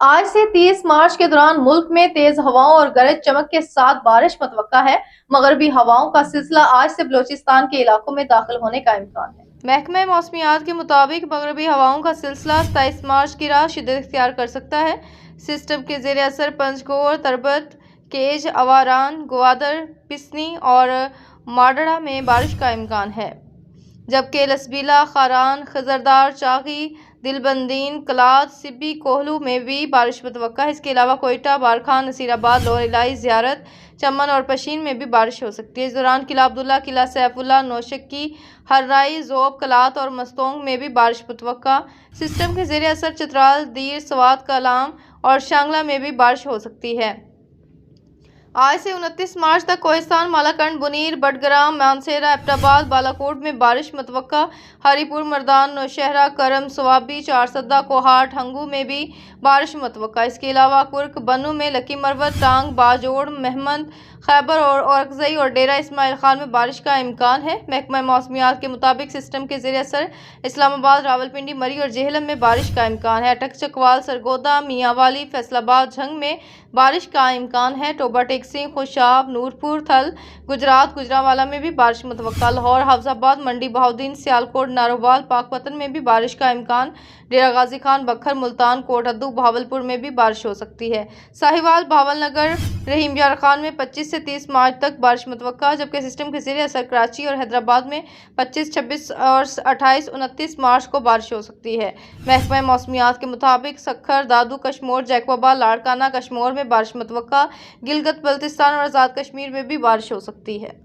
آج سے 30 مارچ کے دوران ملک میں تیز ہواؤں اور گرج چمک کے ساتھ بارش متوقع ہے۔ مغربی ہواؤں کا سلسلہ آج سے بلوچستان کے علاقوں میں داخل ہونے کا امکان ہے۔ محکمہ موسمیات کے مطابق مغربی ہواؤں کا سلسلہ 27 مارچ کی رات شدت اختیار کر سکتا ہے۔ سسٹم کے زیر اثر پنجگور، تربت، کیج، اواران، گوادر، پسنی اور ماڈرہ میں بارش کا امکان ہے، جبکہ لسبیلا، خاران، خضردار، چاغی، دلبندین، کلات، سبی، کوہلو میں بھی بارش متوقع ہے۔ اس کے علاوہ کوئٹہ، بارکھان، نصیر آباد، لوئر الہی، زیارت، چمن اور پشین میں بھی بارش ہو سکتی ہے۔ اس دوران قلعہ عبداللہ، قلعہ سیف اللہ، نوشکی، ہررائی، ذوب، کلات اور مستونگ میں بھی بارش متوقع۔ سسٹم کے زیر اثر چترال، دیر، سوات، کلام اور شانگلہ میں بھی بارش ہو سکتی ہے۔ آج سے 29 مارچ تک کوہستان، مالاکنڈ، بنیر، بٹگرام، مانسہرہ، ایبٹ آباد، بالاکوٹ میں بارش متوقع۔ ہری پور، مردان، نوشہرہ، کرم، صوابی، چارسدہ، کوہاٹ، ہنگو میں بھی بارش متوقع۔ اس کے علاوہ کرک، بنوں میں، لکی مروت، ٹانگ، باجوڑ، مہمند، خیبر اور اورکزئی اور ڈیرہ اسماعیل خان میں بارش کا امکان ہے۔ محکمہ موسمیات کے مطابق سسٹم کے زیر اثر اسلام آباد، راولپنڈی، مری اور جہلم میں بارش کا امکان ہے۔ اٹک، چکوال، سرگودا، میاں والی، فیصل آباد، جھنگ میں بارش کا امکان ہے۔ ٹوبہ ٹیکسی، خوشاب، نورپور، تھل، گجرات، گوجرانوالہ میں بھی بارش متوقع۔ لاہور، حافظ آباد، منڈی بہاؤالدین، سیالکوٹ، نارووال، پاکپتن میں بھی بارش کا امکان۔ ڈیرہ غازی خان، بکھر، ملتان، کوٹ ادو، بہاولپور میں بھی بارش ہو سکتی ہے۔ ساہیوال، بہاول نگر، رحیم یار خان میں 25 سے 30 مارچ تک بارش متوقع، جبکہ سسٹم کے زیر اثر کراچی اور حیدرآباد میں 25، 26 اور 28، 29 مارچ کو بارش ہو سکتی ہے۔ محکمہ موسمیات کے مطابق سکھر، دادو کشمور، جیکوبا، لاڑکانہ کشمور میں بارش متوقع۔ گلگت بلتستان اور آزاد کشمیر میں بھی بارش ہو سکتی ہے۔